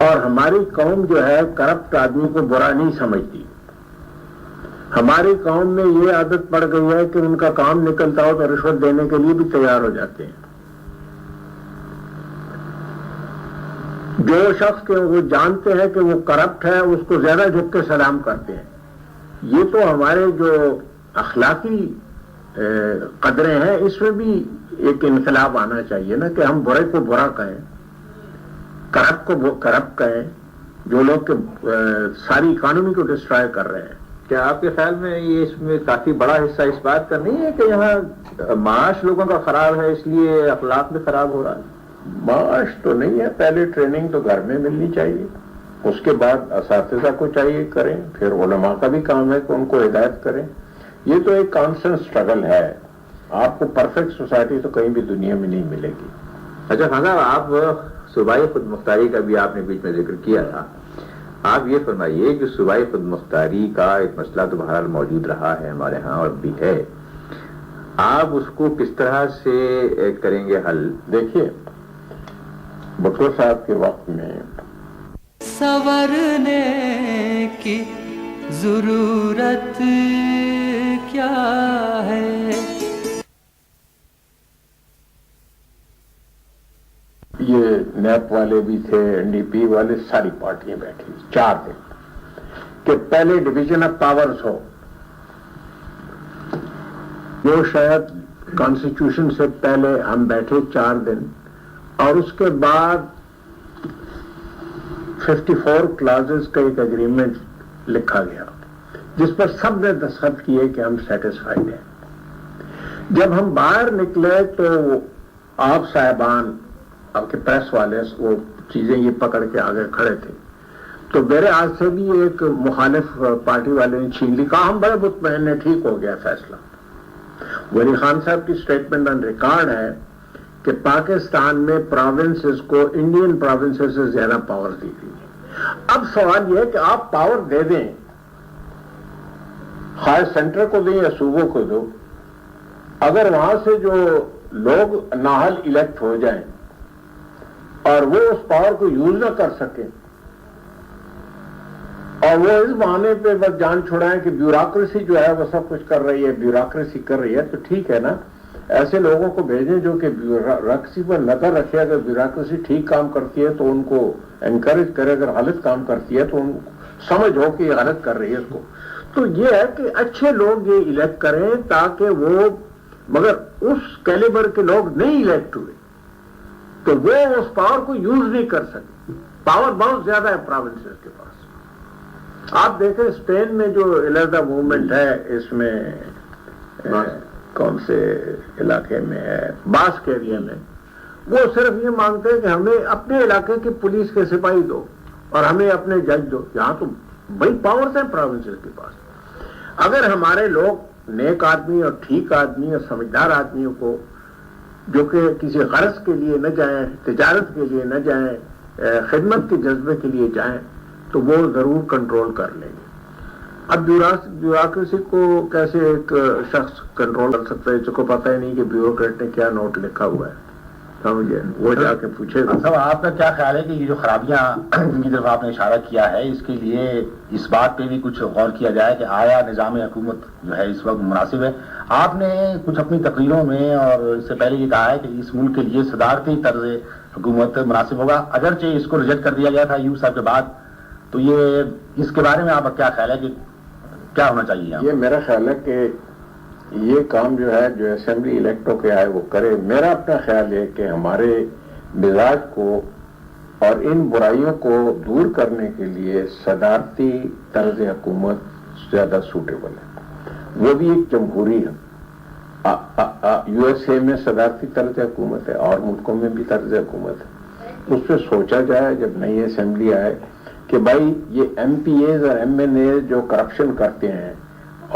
اور ہماری قوم جو ہے کرپٹ آدمی کو برا نہیں سمجھتی، ہماری قوم میں یہ عادت پڑ گئی ہے کہ ان کا کام نکلتا ہو تو رشوت دینے کے لیے بھی تیار ہو جاتے ہیں۔ جو شخص کے وہ جانتے ہیں کہ وہ کرپٹ ہے اس کو زیادہ جھک کے سلام کرتے ہیں۔ یہ تو ہمارے جو اخلاقی قدریں ہیں اس میں بھی ایک انقلاب آنا چاہیے نا، کہ ہم برے کو برا کہیں، کرپٹ کو کرپٹ کہیں، جو لوگ ساری اکانومی کو ڈسٹرائے کر رہے ہیں۔ کیا آپ کے خیال میں یہ اس میں کافی بڑا حصہ اس بات کا نہیں ہے کہ یہاں معاش لوگوں کا خراب ہے اس لیے اخلاق بھی خراب ہو رہا ہے؟ معاش تو نہیں ہے، پہلے ٹریننگ تو گھر میں ملنی چاہیے، اس کے بعد اساتذہ کو چاہیے کریں، پھر علماء کا بھی کام ہے کہ ان کو ہدایت کریں۔ یہ تو ایک کانسٹنٹ اسٹرگل ہے، آپ کو پرفیکٹ سوسائٹی تو کہیں بھی دنیا میں نہیں ملے گی۔ اچھا خان صاحب، آپ صوبائی خود مختاری کا بھی آپ نے بیچ میں ذکر کیا تھا، آپ یہ فرمائیے کہ صوبائی خود مختاری کا ایک مسئلہ تو بہرحال موجود رہا ہے ہمارے ہاں اور بھی ہے، آپ اس کو کس طرح سے کریں گے حل؟ دیکھیے، بھٹو صاحب کے وقت میں سنورنے کی ضرورت کیا ہے، یہ نیپ والے بھی تھے، این ڈی پی والے، ساری پارٹیاں بیٹھی 4 دن کہ پہلے ڈویژن آف پاورز ہو، جو شاید کانسٹیٹیوشن سے پہلے ہم بیٹھے 4 دن، اور اس کے بعد 54 کلازز کا ایک ایگریمنٹ لکھا گیا جس پر سب نے دستخط کیے کہ ہم سیٹسفائیڈ ہیں۔ جب ہم باہر نکلے تو آپ صاحبان، آپ کے پریس والے، وہ چیزیں یہ پکڑ کے آگے کھڑے تھے، تو میرے ہاتھ سے بھی ایک مخالف پارٹی والے نے چھین لی، کہا ہم بڑے مطمئن ہیں، ٹھیک ہو گیا فیصلہ۔ ولی خان صاحب کی سٹیٹمنٹ آن ریکارڈ ہے کہ پاکستان میں پروونسز کو انڈین پروونسز سے زیادہ پاور دی گئی ہے۔ اب سوال یہ ہے کہ آپ پاور دے دیں، خواہ سینٹر کو دیں یا صوبوں کو دو، اگر وہاں سے جو لوگ نااہل الیکٹ ہو جائیں اور وہ اس پاور کو یوز نہ کر سکیں، اور وہ اس بہانے پہ بس جان چھڑائیں کہ بیوروکریسی جو ہے وہ سب کچھ کر رہی ہے، بیوروکریسی کر رہی ہے، تو ٹھیک ہے نا، ایسے لوگوں کو بھیجیں جو کہ بیوروکریسی پر نظر رکھے، اگر بیوروکریسی ٹھیک کام کرتی ہے تو ان کو انکریج کرے، اگر غلط کام کرتی ہے تو ان کو سمجھ ہو کہ یہ غلط کر رہی ہے اس کو۔ تو یہ ہے کہ اچھے لوگ یہ الیکٹ کریں تاکہ وہ، مگر اس کیلیبر کے لوگ نہیں الیکٹ ہوئے تو وہ اس پاور کو یوز نہیں کر سکے، پاور بہت زیادہ ہے پروونسز کے پاس. آپ دیکھیں اسپین میں جو علیحدہ موومنٹ ہے اس میں کون سے علاقے میں ہے, باسک ایریا میں, وہ صرف یہ مانگتے ہیں کہ ہمیں اپنے علاقے کی پولیس کے سپاہی دو اور ہمیں اپنے جج دو. یہاں تو بڑی پاورز ہیں پروونسز کے پاس. اگر ہمارے لوگ نیک آدمی اور ٹھیک آدمی اور سمجھدار آدمیوں کو جو کہ کسی غرض کے لیے نہ جائیں, تجارت کے لیے نہ جائیں, خدمت کے جذبے کے لیے جائیں, تو وہ ضرور کنٹرول کر لیں گے. اب بیوروکریسی کو کیسے ایک شخص کنٹرول کر سکتا ہے جس کو پتہ ہی نہیں کہ بیوروکریٹ نے کیا نوٹ لکھا ہوا ہے, سمجھے, وہ جا کے پوچھے. صاحب آپ کا کیا خیال ہے کہ یہ جو خرابیاں جن کی طرف آپ نے اشارہ کیا ہے, اس کے لیے اس بات پہ بھی کچھ غور کیا جائے کہ آیا نظام حکومت جو ہے اس وقت مناسب ہے؟ آپ نے کچھ اپنی تقریروں میں اور اس سے پہلے یہ کہا ہے کہ اس ملک کے لیے صدارتی طرز حکومت مناسب ہوگا, اگرچہ اس کو ریجیکٹ کر دیا گیا تھا ایوب صاحب کے بعد. تو یہ اس کے بارے میں آپ کا کیا خیال ہے کہ کیا ہونا چاہیے؟ یہ میرا خیال ہے کہ یہ کام جو ہے جو اسمبلی الیکٹ ہو کے آئے وہ کرے. میرا اپنا خیال ہے کہ ہمارے مزاج کو اور ان برائیوں کو دور کرنے کے لیے صدارتی طرز حکومت زیادہ سوٹیبل ہے. وہ بھی ایک جمہوری ہے. یو ایس اے میں صدارتی طرز حکومت ہے اور ملکوں میں بھی طرز حکومت ہے. اس پہ سوچا جائے جب نئی اسمبلی آئے کہ بھائی یہ ایم پی ایز اور ایم این اے جو کرپشن کرتے ہیں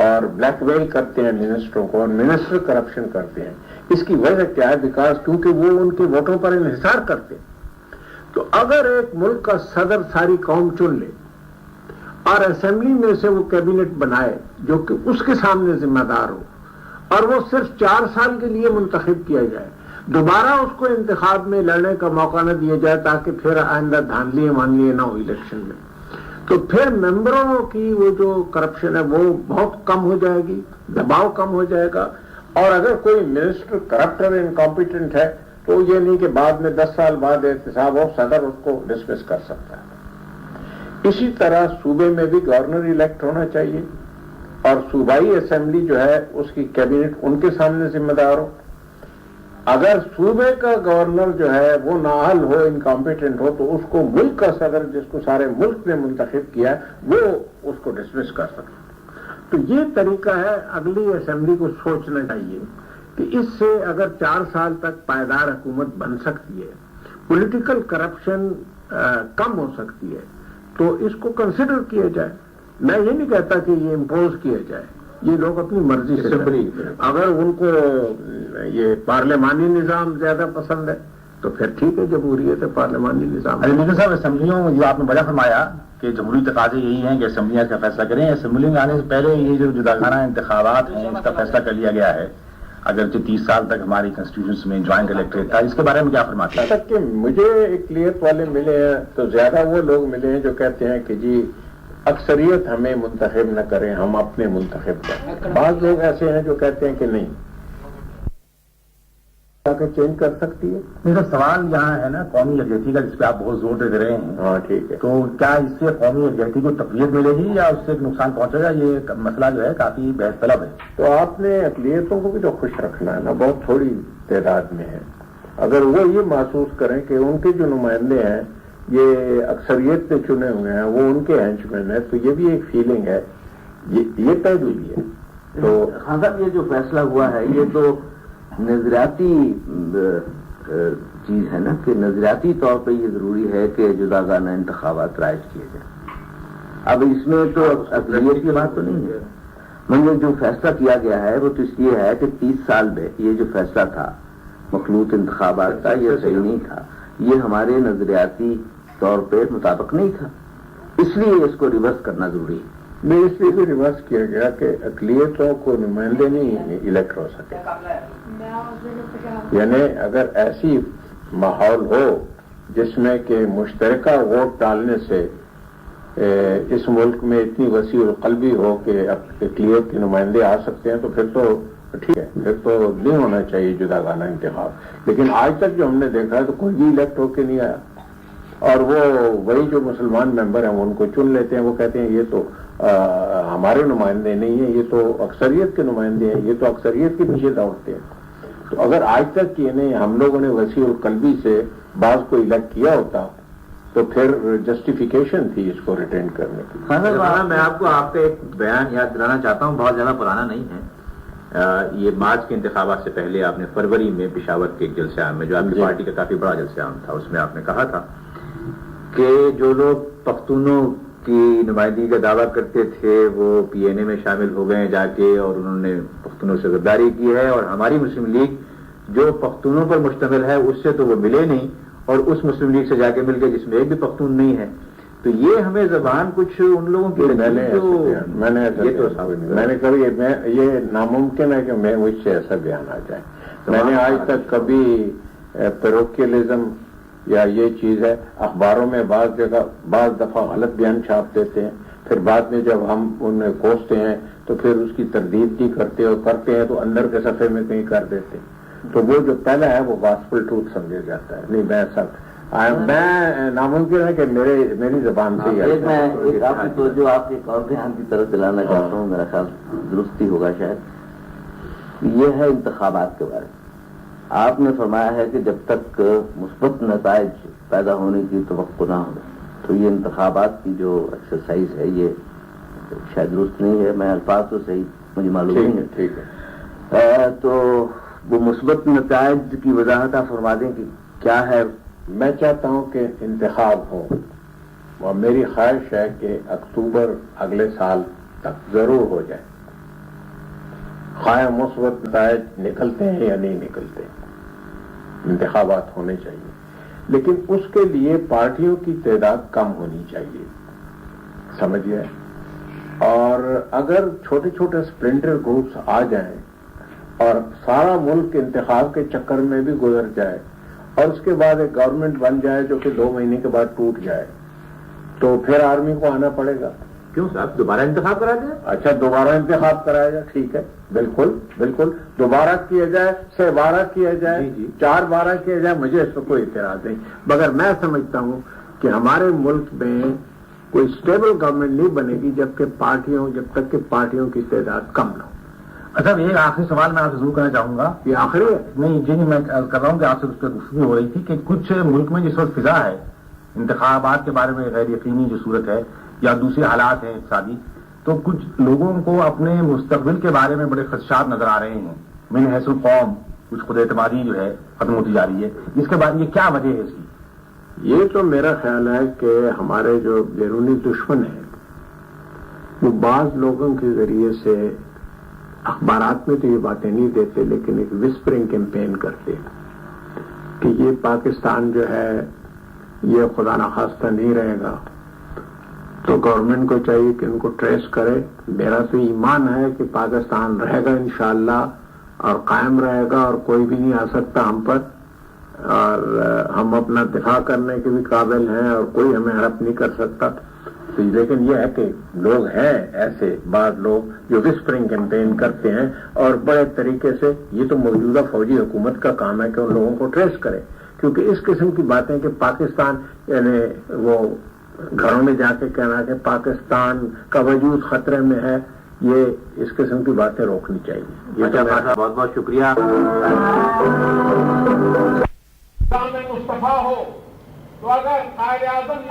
اور بلیک میل کرتے ہیں منسٹروں کو, اور منسٹر کرپشن کرتے ہیں, اس کی وجہ کیا ہے؟ بیکاز کیونکہ وہ ان کے ووٹوں پر انحصار کرتے ہیں. تو اگر ایک ملک کا صدر ساری قوم چن لے اور اسمبلی میں سے وہ کیبنٹ بنائے جو کہ اس کے سامنے ذمہ دار ہو, اور وہ صرف 4 سال کے لیے منتخب کیا جائے, دوبارہ اس کو انتخاب میں لڑنے کا موقع نہ دیا جائے تاکہ پھر آئندہ دھاندلیے مانلیے نہ ہو الیکشن میں, تو پھر ممبروں کی وہ جو کرپشن ہے وہ بہت کم ہو جائے گی, دباؤ کم ہو جائے گا. اور اگر کوئی منسٹر کرپٹ اور انکمپیٹنٹ ہے تو یہ نہیں کہ بعد میں 10 سال بعد احتساب ہو, صدر اس کو ڈسمس کر سکتا ہے. اسی طرح صوبے میں بھی گورنر الیکٹ ہونا چاہیے اور صوبائی اسمبلی جو ہے اس کی کیبنٹ ان کے سامنے ذمہ دار ہو. اگر صوبے کا گورنر جو ہے وہ نااہل ہو, انکمپیٹنٹ ہو, تو اس کو ملک کا صدر جس کو سارے ملک نے منتخب کیا وہ اس کو ڈسمس کر سکے. تو یہ طریقہ ہے. اگلی اسمبلی کو سوچنا چاہیے کہ اس سے اگر 4 سال تک پائیدار حکومت بن سکتی ہے, پولیٹیکل کرپشن کم ہو سکتی ہے, تو اس کو کنسیڈر کیا جائے. میں یہ نہیں کہتا کہ یہ امپوز کیا جائے, یہ لوگ اپنی مرضی سے کریں. اگر ان کو یہ پارلیمانی نظام زیادہ پسند ہے تو پھر ٹھیک ہے, جمہوریت ہے, پارلیمانی نظام. لیکن صاحب اسمبلیوں جو آپ نے بڑا فرمایا کہ جمہوری تقاضے یہی ہیں کہ اسمبلیاں کا فیصلہ کریں. اسمبلی میں آنے سے پہلے یہ جو جداگانہ انتخابات ہیں اس کا فیصلہ کر لیا گیا ہے, اگرچہ 30 سال تک ہماری کنسٹیٹیوشن میں جوائنٹ الیکٹریٹ تھا. اس کے بارے میں کیا فرماتے ہیں؟ تک کہ مجھے اقلیت والے ملے ہیں تو زیادہ وہ لوگ ملے ہیں جو کہتے ہیں کہ جی اکثریت ہمیں منتخب نہ کریں, ہم اپنے منتخب کریں. بعض لوگ ایسے ہیں جو کہتے ہیں کہ نہیں چینج کر سکتی ہے. میرا سوال یہاں ہے نا قومی یکجہتی کا, جس پہ آپ بہت زور دے رہے ہیں. ہاں ٹھیک ہے. تو کیا اس سے قومی یکجہتی کو تقویت ملے گی یا اس سے ایک نقصان پہنچے گا؟ یہ مسئلہ جو ہے کافی بحث طلب ہے. تو آپ نے اقلیتوں کو بھی تو خوش رکھنا ہے نا, بہت تھوڑی تعداد میں ہے. اگر وہ یہ محسوس کریں کہ ان کے جو نمائندے ہیں یہ اکثریت سے چنے ہوئے ہیں, وہ ان کے ہینچمین ہیں, تو یہ بھی ایک فیلنگ ہے, یہ پہلو بھی ہے. تو ہاں صاحب, یہ جو فیصلہ ہوا ہے یہ تو نظریاتی چیز ہے نا, کہ نظریاتی طور پہ یہ ضروری ہے کہ جداگانہ انتخابات رائج کیے جائیں. اب اس میں تو اقلیت کی بات تو نہیں ہے. مگر جو فیصلہ کیا گیا ہے وہ تو اس لیے ہے کہ 30 سال میں یہ جو فیصلہ تھا مخلوط انتخابات کا, یہ صحیح نہیں تھا, یہ ہمارے نظریاتی طور پہ مطابق نہیں تھا, اس لیے اس کو ریورس کرنا ضروری ہے. میں اس لیے بھی ریورس کیا گیا کہ اقلیتوں کو نمائندے نہیں الیکٹ ہو سکے. یعنی اگر ایسی ماحول ہو جس میں کہ مشترکہ ووٹ ڈالنے سے اس ملک میں اتنی وسیع القلبی ہو کہ اقلیت کے نمائندے آ سکتے ہیں, تو پھر تو ٹھیک ہے, پھر تو نہیں ہونا چاہیے جداگانہ انتخاب. لیکن آج تک جو ہم نے دیکھا ہے تو کوئی بھی الیکٹ ہو کے نہیں آیا, اور وہ وہی جو مسلمان ممبر ہیں وہ ان کو چن لیتے ہیں. وہ کہتے ہیں یہ تو ہمارے نمائندے نہیں ہیں, یہ تو اکثریت کے نمائندے ہیں, یہ تو اکثریت کے پیچھے دوڑتے ہیں. تو اگر آج تک ہم لوگوں نے وسیع القلبی سے بعض کو الیکٹ کیا ہوتا تو پھر جسٹیفیکیشن تھی اس کو ریٹین کرنے کی. میں آپ کو آپ کا ایک بیان یاد دلانا چاہتا ہوں, بہت زیادہ پرانا نہیں ہے. یہ مارچ کے انتخابات سے پہلے آپ نے فروری میں پشاور کے ایک جلسہ عام میں, جو آپ کی پارٹی کا کافی بڑا جلسہ عام تھا, اس میں آپ نے کہا تھا کہ جو لوگ پختونوں کی نمائندگی کا دعویٰ کرتے تھے وہ پی این اے میں شامل ہو گئے جا کے, اور انہوں نے پختونوں سے غداری کی ہے, اور ہماری مسلم لیگ جو پختونوں پر مشتمل ہے اس سے تو وہ ملے نہیں, اور اس مسلم لیگ سے جا کے مل گئے جس میں ایک بھی پختون نہیں ہے. تو یہ ہمیں زبان کچھ ان لوگوں کی میں نے کبھی یہ ناممکن ہے کہ میں مجھ سے ایسا بیان آ جائے. میں نے آج تک کبھی پیروکیلزم یا یہ چیز ہے, اخباروں میں بعض جگہ بعض دفعہ غلط بیان چھاپ دیتے ہیں, پھر بعد میں جب ہم انہیں کوستے ہیں تو پھر اس کی تردید نہیں کرتے, اور کرتے ہیں تو اندر کے صفحے میں کہیں کر دیتے ہیں. تو وہ جو پہلا ہے وہ گاسپل ٹروتھ سمجھا جاتا ہے. نہیں, میں سب میں ناممکن ہے کہ میری زبان سے ایک آپ کی توجہ آپ کے اور بیان کی طرف دلانا چاہتا ہوں, میرا خیال درستی ہوگا شاید. یہ ہے انتخابات کے بارے میں. آپ نے فرمایا ہے کہ جب تک مثبت نتائج پیدا ہونے کی توقع نہ ہو تو یہ انتخابات کی جو ایکسرسائز ہے یہ شاید درست نہیں ہے. میں الفاظ تو صحیح مجھے معلوم نہیں ہے. ٹھیک ہے, تو وہ مثبت نتائج کی وضاحت آپ فرما دیں کہ کیا ہے. میں چاہتا ہوں کہ انتخاب ہو, اور میری خواہش ہے کہ اکتوبر اگلے سال تک ضرور ہو جائے. خواہ مثبت نتائج نکلتے ہیں یا نہیں نکلتے, انتخابات ہونے چاہیے, لیکن اس کے لیے پارٹیوں کی تعداد کم ہونی چاہیے, سمجھیے. اور اگر چھوٹے چھوٹے سپلنٹر گروپس آ جائیں اور سارا ملک انتخاب کے چکر میں بھی گزر جائے, اور اس کے بعد ایک گورنمنٹ بن جائے جو کہ 2 مہینے کے بعد ٹوٹ جائے, تو پھر آرمی کو آنا پڑے گا. کیوں صاحب, دوبارہ انتخاب کرا دیں؟ اچھا, دوبارہ انتخاب کرایا جائے, ٹھیک ہے, بالکل بالکل, دوبارہ کیا جائے, 12 کیا جائے, 4-12 کیا جائے, مجھے اس پر کوئی اعتراض نہیں. مگر میں سمجھتا ہوں کہ ہمارے ملک میں کوئی اسٹیبل گورنمنٹ نہیں بنے گی جب تک کہ پارٹیوں کی تعداد کم نہ ہو. اچھا, ایک آخری سوال میں آپ سے ضرور کرنا چاہوں گا. یہ آخری ہے؟ نہیں جی, میں کر رہا ہوں کہ آپ سے اس پہ گفتگو ہو رہی تھی کہ کچھ ملک میں جس وقت فضا ہے انتخابات کے بارے میں غیر یقینی جو صورت ہے یا دوسرے حالات ہیں اقتصادی, تو کچھ لوگوں کو اپنے مستقبل کے بارے میں بڑے خدشات نظر آ رہے ہیں. من حیث القوم کچھ خود اعتمادی جو ہے ختم ہوتی جا رہی ہے. اس کے بعد یہ کیا وجہ ہے اس کی؟ یہ تو میرا خیال ہے کہ ہمارے جو بیرونی دشمن ہیں وہ بعض لوگوں کے ذریعے سے اخبارات میں تو یہ باتیں نہیں دیتے, لیکن ایک وسپرنگ کیمپین کرتے ہیں کہ یہ پاکستان جو ہے یہ خدا نخواستہ نہیں رہے گا, تو گورنمنٹ کو چاہیے کہ ان کو ٹریس کرے. میرا تو ایمان ہے کہ پاکستان رہے گا انشاءاللہ, اور قائم رہے گا, اور کوئی بھی نہیں آ سکتا ہم پر, اور ہم اپنا دفاع کرنے کے بھی قابل ہیں, اور کوئی ہمیں ہڑپ نہیں کر سکتا. لیکن یہ ہے کہ لوگ ہیں ایسے بعض لوگ جو وسپرنگ کیمپین کرتے ہیں, اور بڑے طریقے سے یہ تو موجودہ فوجی حکومت کا کام ہے کہ ان لوگوں کو ٹریس کرے, کیونکہ اس قسم کی باتیں کہ پاکستان یعنی وہ گھروں میں جا کے کہنا کہ پاکستان کا وجود خطرے میں ہے, یہ اس قسم کی باتیں روکنی چاہیے. بہت بہت شکریہ. مصطفیٰ ہو تو اگر قائد اعظم